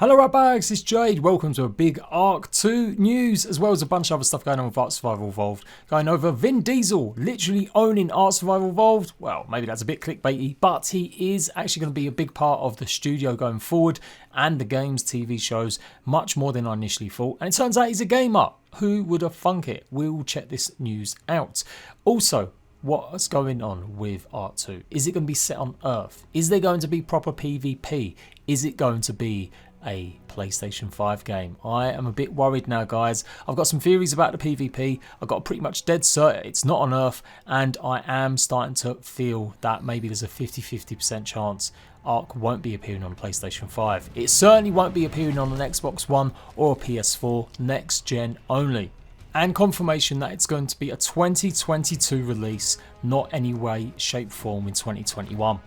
Hello Ratbags, it's Jade. Welcome to a big ARK 2 news, as well as a bunch of other stuff going on with ARK Survival Evolved. Going over Vin Diesel literally owning ARK Survival Evolved. Well, maybe that's a bit clickbaity, but he is actually going to be a big part of the studio going forward and the games, TV shows, much more than I initially thought. And it turns out he's a gamer. Who would have thunk it? We'll check this news out. Also, what's going on with ARK 2? Is it going to be set on Earth? Is there going to be proper PvP? Is it going to be a PlayStation 5 game? I am a bit worried now, guys. I've got some theories about the PvP. I've got pretty much dead cert it's not on Earth, and I am starting to feel that maybe there's a 50-50% chance ARK won't be appearing on PlayStation 5. It certainly won't be appearing on an Xbox One or a PS4, next gen only. And confirmation that it's going to be a 2022 release, not any way, shape, form in 2021.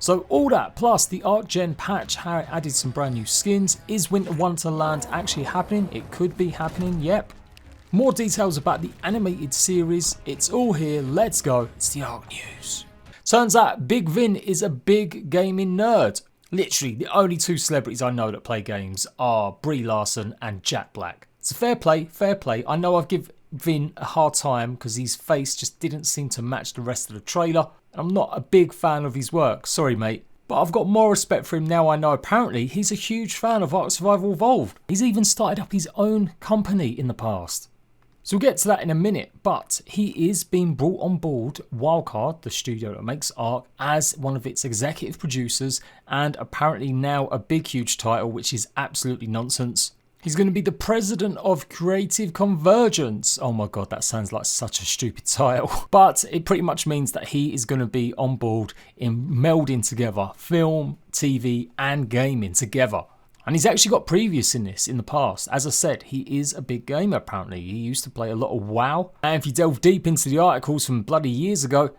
So all that, plus the ARK Gen patch, how it added some brand new skins. Is Winter Wonderland actually happening? It could be happening, yep. More details about the animated series. It's all here, let's go. It's the ARK news. Turns out Big Vin is a big gaming nerd. Literally, the only two celebrities I know that play games are Brie Larson and Jack Black. So fair play, fair play. I know I've given Vin a hard time because his face just didn't seem to match the rest of the trailer. I'm not a big fan of his work, sorry mate, but I've got more respect for him now I know apparently he's a huge fan of ARK Survival Evolved. He's even started up his own company in the past. So we'll get to that in a minute, but he is being brought on board Wildcard, the studio that makes ARK, as one of its executive producers, and apparently now a big huge title, which is absolutely nonsense. He's going to be the president of Creative Convergence. Oh my god, that sounds like such a stupid title. But it pretty much means that he is going to be on board in melding together film, TV and gaming together. And he's actually got previous in this in the past. As I said, he is a big gamer apparently. He used to play a lot of WoW. And if you delve deep into the articles from bloody years ago,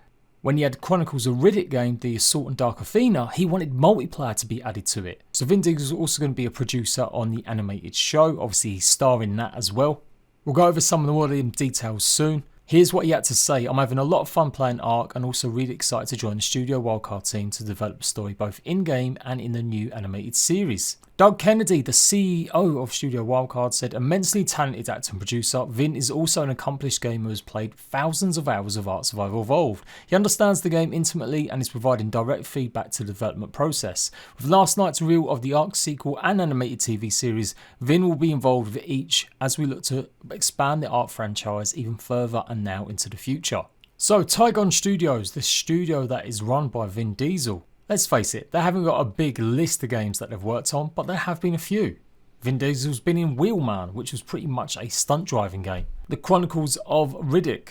when he had Chronicles of Riddick game, the Assault and Dark Athena, he wanted multiplayer to be added to it. So Vin Diesel is also going to be a producer on the animated show. Obviously he's starring in that as well. We'll go over some of the more details soon. Here's what he had to say. I'm having a lot of fun playing ARK and also really excited to join the Studio Wildcard team to develop the story both in-game and in the new animated series. Doug Kennedy, the CEO of Studio Wildcard, said, immensely talented actor and producer, Vin is also an accomplished gamer who has played thousands of hours of ARK Survival Evolved. He understands the game intimately and is providing direct feedback to the development process. With last night's reveal of the ARK sequel and animated TV series, Vin will be involved with each as we look to expand the ARK franchise even further and now into the future. So Tygon Studios, the studio that is run by Vin Diesel. Let's face it, they haven't got a big list of games that they've worked on, but there have been a few. Vin Diesel's been in Wheelman, which was pretty much a stunt driving game. The Chronicles of Riddick,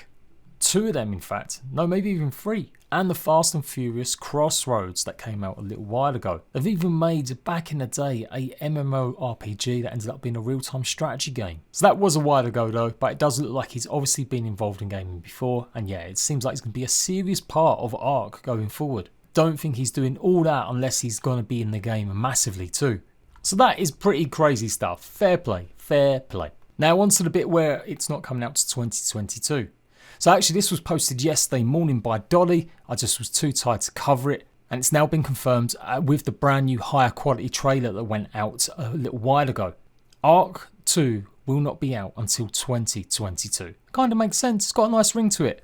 2 of them in fact, no maybe even 3. And the Fast and Furious Crossroads that came out a little while ago. They've even made, back in the day, a MMORPG that ended up being a real-time strategy game. So that was a while ago though, but it does look like he's obviously been involved in gaming before, and yeah, it seems like it's going to be a serious part of ARK going forward. Don't think he's doing all that unless he's going to be in the game massively too. So that is pretty crazy stuff. Fair play, fair play. Now on to the bit where it's not coming out to 2022. So actually this was posted yesterday morning by Dolly. I just was too tired to cover it. And it's now been confirmed with the brand new higher quality trailer that went out a little while ago. ARK 2 will not be out until 2022. Kind of makes sense, it's got a nice ring to it.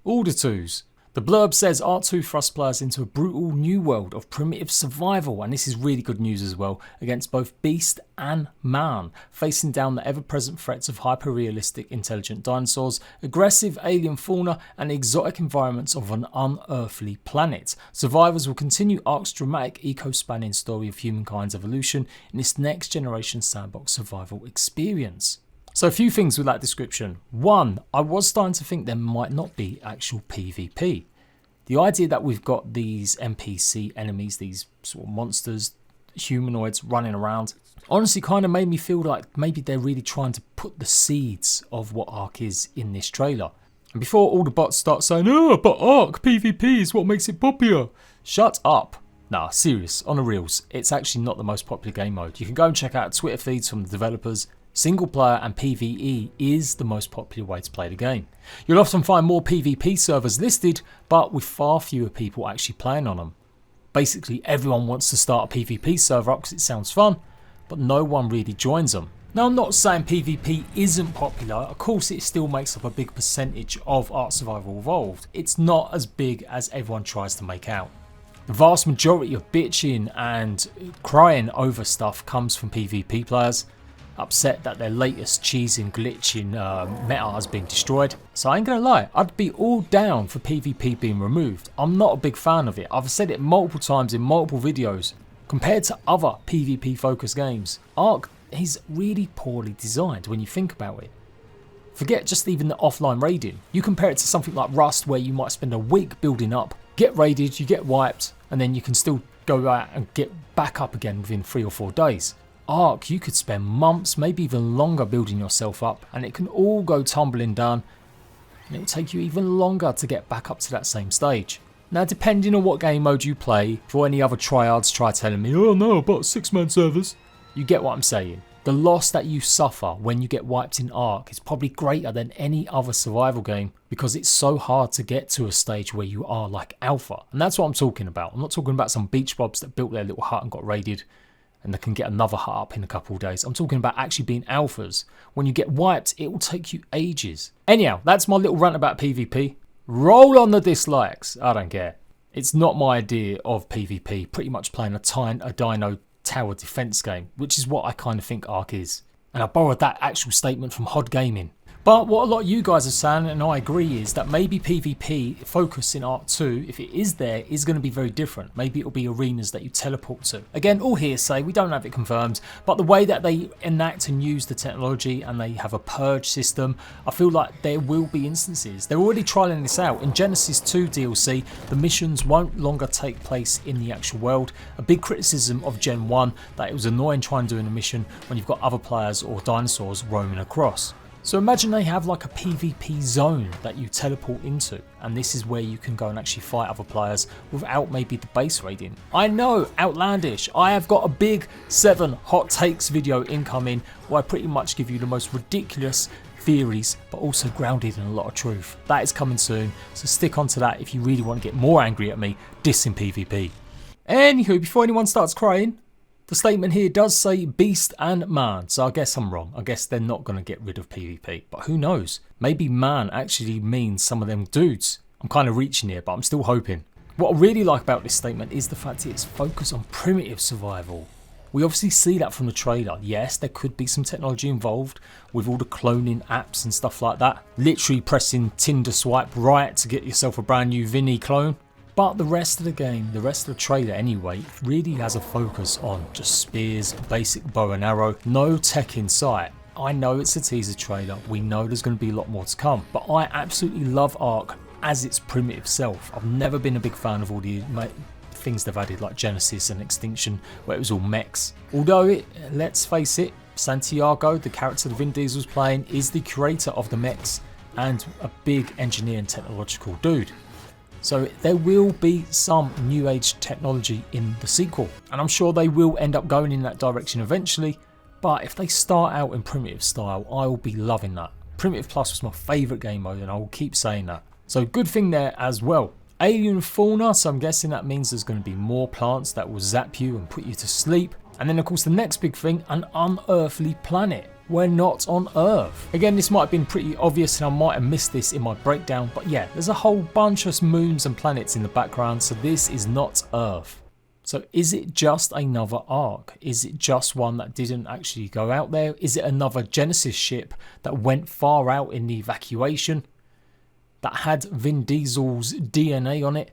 All the twos. The blurb says ARK 2 thrusts players into a brutal new world of primitive survival, and this is really good news as well, against both beast and man, facing down the ever-present threats of hyper-realistic intelligent dinosaurs, aggressive alien fauna and exotic environments of an unearthly planet. Survivors will continue ARK's dramatic eco-spanning story of humankind's evolution in this next-generation sandbox survival experience. So a few things with that description. One, I was starting to think there might not be actual PvP. The idea that we've got these NPC enemies, these sort of monsters, humanoids running around, honestly kind of made me feel like maybe they're really trying to put the seeds of what ARK is in this trailer. And before all the bots start saying, oh, but ARK PvP is what makes it popular. Shut up. Nah, serious, on the reals, it's actually not the most popular game mode. You can go and check out Twitter feeds from the developers. Single player and PvE is the most popular way to play the game. You'll often find more PvP servers listed, but with far fewer people actually playing on them. Basically everyone wants to start a PvP server up because it sounds fun, but no one really joins them. Now, I'm not saying PvP isn't popular, of course it still makes up a big percentage of Ark Survival Evolved. It's not as big as everyone tries to make out. The vast majority of bitching and crying over stuff comes from PvP players, upset that their latest cheesing, glitching meta has been destroyed. So I ain't gonna lie, I'd be all down for PvP being removed. I'm not a big fan of it. I've said it multiple times in multiple videos. Compared to other PvP focused games, ARK is really poorly designed when you think about it. Forget just even the offline raiding. You compare it to something like Rust, where you might spend a week building up, get raided, you get wiped, and then you can still go out and get back up again within 3 or 4 days. ARK, you could spend months, maybe even longer building yourself up, and it can all go tumbling down, and it will take you even longer to get back up to that same stage. Now, depending on what game mode you play, for any other tryhards try telling me, oh no, but 6-man servers, you get what I'm saying. The loss that you suffer when you get wiped in ARK is probably greater than any other survival game, because it's so hard to get to a stage where you are like alpha. And that's what I'm talking about. I'm not talking about some beach bobs that built their little hut and got raided and they can get another hut up in a couple of days. I'm talking about actually being alphas. When you get wiped, it will take you ages. Anyhow, that's my little rant about PvP. Roll on the dislikes. I don't care. It's not my idea of PvP, pretty much playing a dino tower defense game, which is what I kind of think ARK is. And I borrowed that actual statement from Hod Gaming. But what a lot of you guys are saying, and I agree, is that maybe PvP focus in ARK 2, if it is there, is going to be very different. Maybe it'll be arenas that you teleport to. Again, all hearsay, we don't have it confirmed, but the way that they enact and use the technology and they have a purge system, I feel like there will be instances. They're already trialling this out. In Genesis 2 DLC, the missions won't longer take place in the actual world. A big criticism of Gen 1, that it was annoying trying to do a mission when you've got other players or dinosaurs roaming across. So imagine they have like a PvP zone that you teleport into, and this is where you can go and actually fight other players without maybe the base raiding. I know, outlandish. I have got a big 7 hot takes video incoming where I pretty much give you the most ridiculous theories, but also grounded in a lot of truth. That is coming soon, so stick on to that if you really want to get more angry at me dissing PvP. Anywho, before anyone starts crying, the statement here does say beast and man, so I guess I'm wrong. I guess they're not going to get rid of PvP, but who knows? Maybe man actually means some of them dudes. I'm kind of reaching here, but I'm still hoping. What I really like about this statement is the fact that it's focused on primitive survival. We obviously see that from the trailer. Yes, there could be some technology involved with all the cloning apps and stuff like that. Literally pressing Tinder swipe right to get yourself a brand new Vinny clone. But the rest of the game, the rest of the trailer anyway, really has a focus on just spears, basic bow and arrow, no tech in sight. I know it's a teaser trailer, we know there's going to be a lot more to come, but I absolutely love ARK as its primitive self. I've never been a big fan of all the things they've added like Genesis and Extinction, where it was all mechs. Although, let's face it, Santiago, the character that Vin Diesel's playing, is the creator of the mechs and a big engineer and technological dude. So there will be some new age technology in the sequel, and I'm sure they will end up going in that direction eventually, but if they start out in primitive style, I will be loving that. Primitive Plus was my favourite game mode and I will keep saying that. So good thing there as well. Alien fauna, so I'm guessing that means there's going to be more plants that will zap you and put you to sleep. And then of course the next big thing, an unearthly planet. We're not on Earth. Again, this might have been pretty obvious and I might have missed this in my breakdown, but yeah, there's a whole bunch of moons and planets in the background, so this is not Earth. So is it just another ARK? Is it just one that didn't actually go out there? Is it another Genesis ship that went far out in the evacuation, that had Vin Diesel's DNA on it,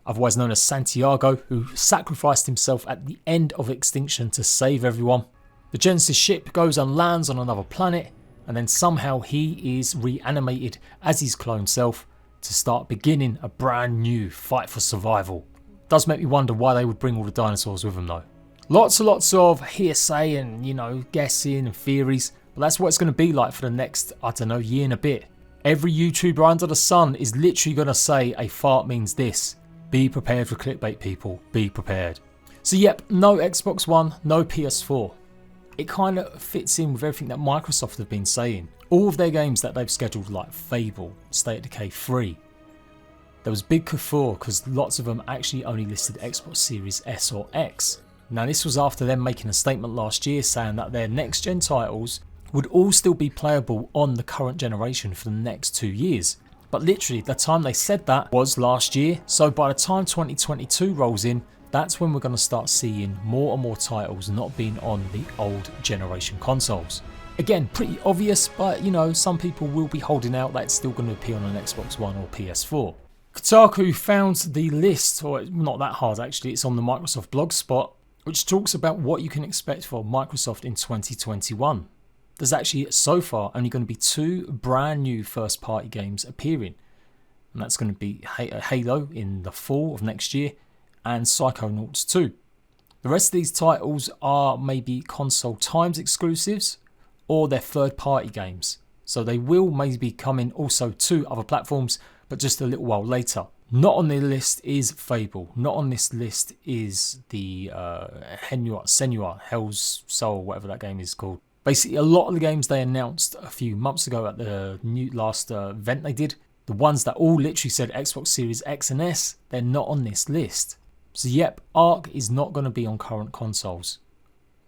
otherwise known as Santiago, who sacrificed himself at the end of Extinction to save everyone? The Genesis ship goes and lands on another planet, and then somehow he is reanimated as his clone self to start beginning a brand new fight for survival. Does make me wonder why they would bring all the dinosaurs with them though. Lots and lots of hearsay and, you know, guessing and theories, but that's what it's going to be like for the next, I don't know, year and a bit. Every YouTuber under the sun is literally going to say a fart means this. Be prepared for clickbait, people. Be prepared. So yep, no Xbox One, no PS4. It kind of fits in with everything that Microsoft have been saying. All of their games that they've scheduled, like Fable, State of Decay 3. There was big guffaw because lots of them actually only listed Xbox Series S or X. Now this was after them making a statement last year saying that their next gen titles would all still be playable on the current generation for the next 2 years. But literally the time they said that was last year, so by the time 2022 rolls in, that's when we're going to start seeing more and more titles not being on the old generation consoles. Again, pretty obvious, but you know, some people will be holding out that it's still going to appear on an Xbox One or PS4. Kotaku found the list, or not that hard actually, it's on the Microsoft blog spot, which talks about what you can expect for Microsoft in 2021. There's actually so far only going to be 2 brand new first party games appearing, and that's going to be Halo in the fall of next year and Psychonauts 2. The rest of these titles are maybe console times exclusives or they're third party games, so they will maybe come in also to other platforms, but just a little while later. Not on the list is Fable. Not on this list is the Senua, Hell's Soul, whatever that game is called. Basically, a lot of the games they announced a few months ago at the last event they did, the ones that all literally said Xbox Series X and S, they're not on this list. So yep, ARK is not going to be on current consoles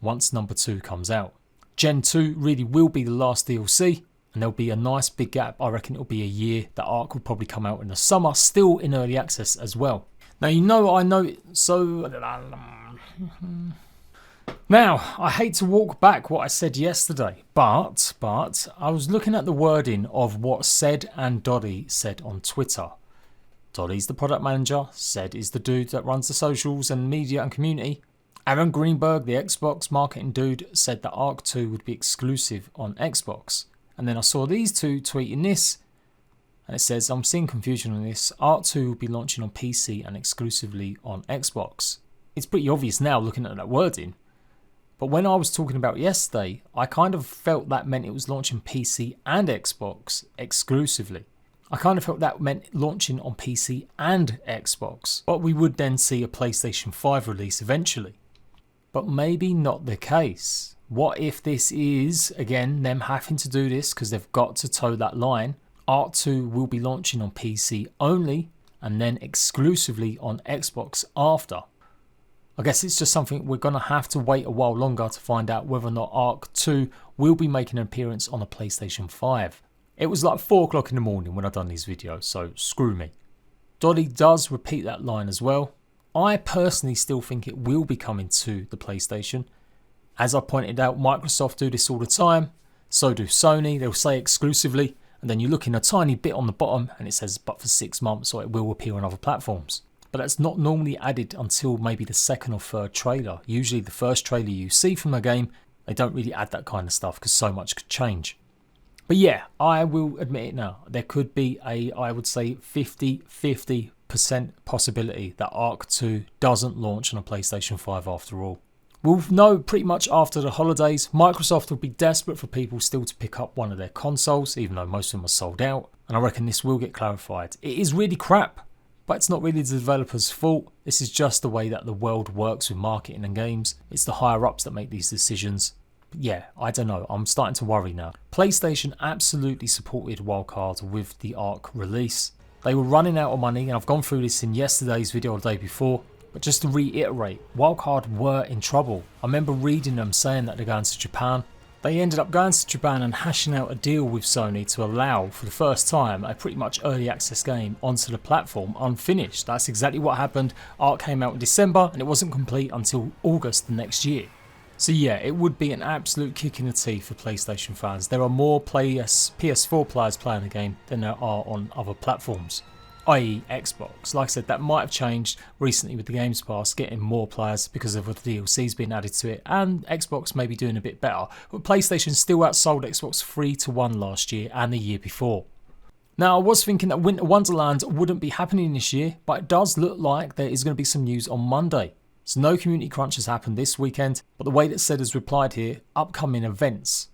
once number 2 comes out. Gen 2 really will be the last DLC, and there'll be a nice big gap. I reckon it'll be a year. That ARK will probably come out in the summer, still in early access as well. Now you know I know it, so now I hate to walk back what I said yesterday, but I was looking at the wording of what Said and Doddy said on Twitter. Doddy's the product manager, Said is the dude that runs the socials and media and community. Aaron Greenberg, the Xbox marketing dude, said that ARK 2 would be exclusive on Xbox. And then I saw these two tweeting this, and it says, I'm seeing confusion on this. ARK 2 will be launching on PC and exclusively on Xbox. It's pretty obvious now looking at that wording. But when I was talking about yesterday, I kind of felt that meant it was launching PC and Xbox exclusively. I kind of felt that meant launching on PC and Xbox. But we would then see a PlayStation 5 release eventually. But maybe not the case. What if this is, again, them having to do this because they've got to toe that line? ARK 2 will be launching on PC only and then exclusively on Xbox after. I guess it's just something we're going to have to wait a while longer to find out whether or not ARK 2 will be making an appearance on a PlayStation 5. It was like 4 o'clock in the morning when I done these videos, so screw me. Doddy does repeat that line as well. I personally still think it will be coming to the PlayStation. As I pointed out, Microsoft do this all the time, so do Sony. They'll say exclusively, and then you look in a tiny bit on the bottom and it says but for 6 months, or it will appear on other platforms. But that's not normally added until maybe the second or third trailer. Usually the first trailer you see from a game, they don't really add that kind of stuff because so much could change. But yeah, I will admit it now. There could be a, I would say, 50% possibility that ARK 2 doesn't launch on a PlayStation 5 after all. We'll know pretty much after the holidays. Microsoft will be desperate for people still to pick up one of their consoles, even though most of them are sold out. And I reckon this will get clarified. It is really crap, but it's not really the developer's fault. This is just the way that the world works with marketing and games. It's the higher ups that make these decisions. But yeah, I don't know. I'm starting to worry now. PlayStation absolutely supported Wildcard with the ARK release. They were running out of money, and I've gone through this in yesterday's video or the day before. But just to reiterate, Wildcard were in trouble. I remember reading them saying that they're going to Japan. They ended up going to Japan and hashing out a deal with Sony to allow, for the first time, a pretty much early access game onto the platform unfinished. That's exactly what happened. ARK came out in December and it wasn't complete until August the next year. So yeah, it would be an absolute kick in the teeth for PlayStation fans. There are more PS4 players playing the game than there are on other platforms, i.e. Xbox. Like I said, that might have changed recently with the Games Pass getting more players because of the DLCs being added to it, and Xbox may be doing a bit better, but PlayStation still outsold Xbox 3-1 last year and the year before. Now, I was thinking that Winter Wonderland wouldn't be happening this year, but it does look like there is going to be some news on Monday. So no community crunch has happened this weekend, but the way that Said has replied here, upcoming events.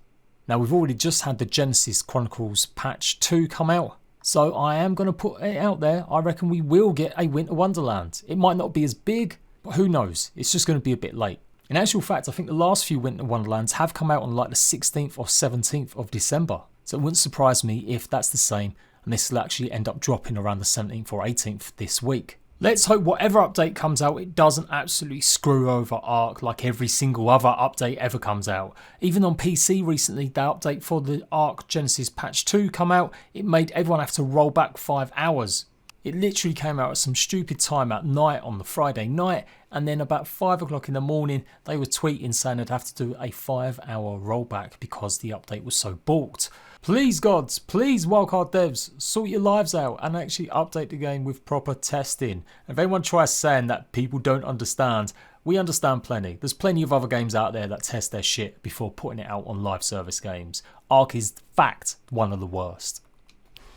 Now, we've already just had the Genesis Chronicles patch 2 come out. So I am going to put it out there. I reckon we will get a Winter Wonderland. It might not be as big, but who knows? It's just going to be a bit late. In actual fact, I think the last few Winter Wonderlands have come out on like the 16th or 17th of December. So it wouldn't surprise me if that's the same and this will actually end up dropping around the 17th or 18th this week. Let's hope whatever update comes out, it doesn't absolutely screw over ARK like every single other update ever comes out. Even on PC recently, the update for the ARK Genesis patch 2 come out, it made everyone have to roll back 5 hours. It literally came out at some stupid time at night on the Friday night, and then about 5 o'clock in the morning they were tweeting saying they'd have to do a 5-hour rollback because the update was so balked. Please gods, please Wildcard devs, sort your lives out and actually update the game with proper testing. If anyone tries saying that people don't understand, we understand plenty. There's plenty of other games out there that test their shit before putting it out on live service games. ARK is, fact, one of the worst.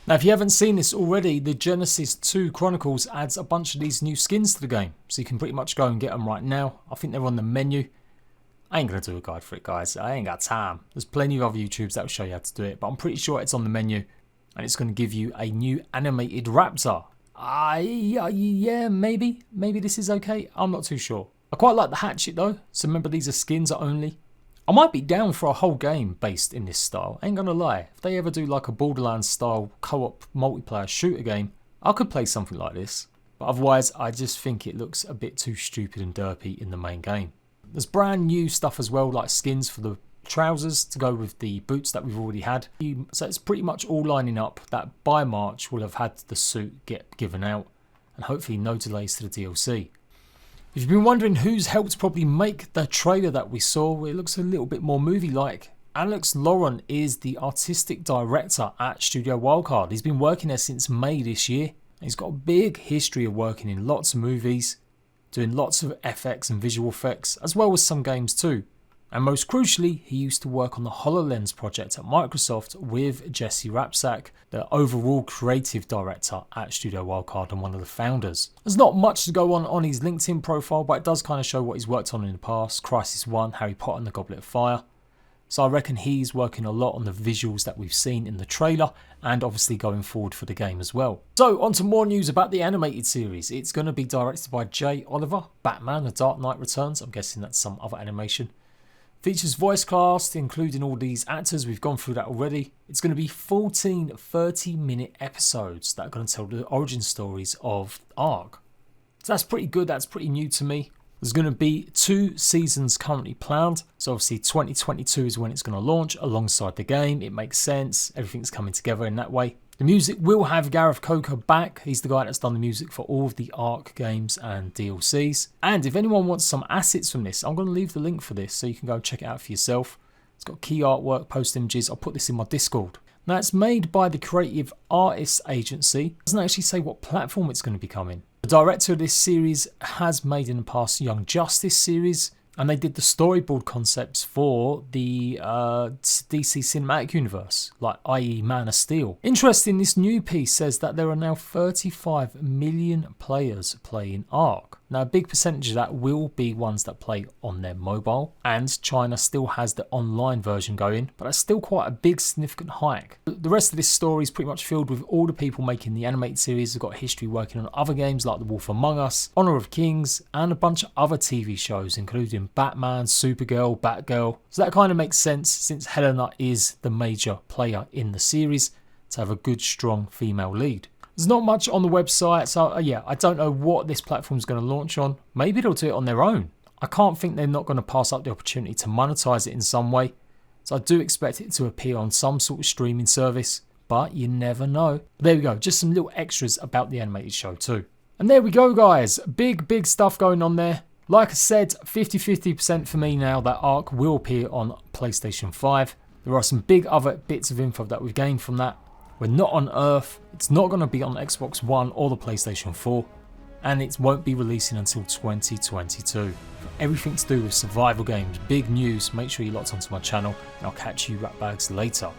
Now, if you haven't seen this already, the Genesis 2 Chronicles adds a bunch of these new skins to the game. So you can pretty much go and get them right now. I think they're on the menu. I ain't going to do a guide for it, guys. I ain't got time. There's plenty of other YouTubes that will show you how to do it. But I'm pretty sure it's on the menu. And it's going to give you a new animated raptor. Yeah, maybe. Maybe this is okay. I'm not too sure. I quite like the hatchet though. So remember, these are skins only. I might be down for a whole game based in this style. Ain't gonna lie. If they ever do like a Borderlands style co-op multiplayer shooter game, I could play something like this. But otherwise, I just think it looks a bit too stupid and derpy in the main game. There's brand new stuff as well, like skins for the trousers to go with the boots that we've already had. So it's pretty much all lining up that by March we'll have had the suit get given out, and hopefully no delays to the DLC. If you've been wondering who's helped probably make the trailer that we saw, it looks a little bit more movie-like. Alex Lauren is the artistic director at Studio Wildcard. He's been working there since May this year. He's got a big history of working in lots of movies, doing lots of FX and visual effects, as well as some games too. And most crucially, he used to work on the HoloLens project at Microsoft with Jesse Rapsak, the overall creative director at Studio Wildcard and one of the founders. There's not much to go on his LinkedIn profile, but it does kind of show what he's worked on in the past. Crisis 1, Harry Potter and the Goblet of Fire. So I reckon he's working a lot on the visuals that we've seen in the trailer and obviously going forward for the game as well. So on to more news about the animated series. It's going to be directed by Jay Oliver, Batman The Dark Knight Returns. I'm guessing that's some other animation. Features voice cast, including all these actors. We've gone through that already. It's going to be 14 30-minute episodes that are going to tell the origin stories of ARK. So that's pretty good. That's pretty new to me. There's going to be 2 seasons currently planned. So obviously 2022 is when it's going to launch alongside the game. It makes sense. Everything's coming together in that way. The music will have Gareth Coker back. He's the guy that's done the music for all of the ARK games and DLCs. And if anyone wants some assets from this, I'm going to leave the link for this so you can go and check it out for yourself. It's got key artwork, post images. I'll put this in my Discord. Now, it's made by the Creative Artists Agency. It doesn't actually say what platform it's going to be coming. The director of this series has made in the past Young Justice series, and they did the storyboard concepts for the DC Cinematic Universe, like i.e. Man of Steel. Interesting, this new piece says that there are now 35 million players playing ARK. Now, a big percentage of that will be ones that play on their mobile, and China still has the online version going, but that's still quite a big significant hike. The rest of this story is pretty much filled with all the people making the animated series who've got history working on other games like The Wolf Among Us, Honor of Kings, and a bunch of other TV shows, including Batman, Supergirl, Batgirl. So that kind of makes sense since Helena is the major player in the series to have a good, strong female lead. There's not much on the website, so yeah, I don't know what this platform's going to launch on. Maybe they'll do it on their own. I can't think they're not going to pass up the opportunity to monetize it in some way. So I do expect it to appear on some sort of streaming service, but you never know. There we go, just some little extras about the animated show too. And there we go, guys. Big stuff going on there. Like I said, 50-50% for me now that ARK will appear on PlayStation 5. There are some big other bits of info that we've gained from that. We're not on Earth, it's not going to be on Xbox One or the PlayStation 4, and it won't be releasing until 2022. For everything to do with survival games, big news, make sure you locked onto my channel, and I'll catch you ratbags later.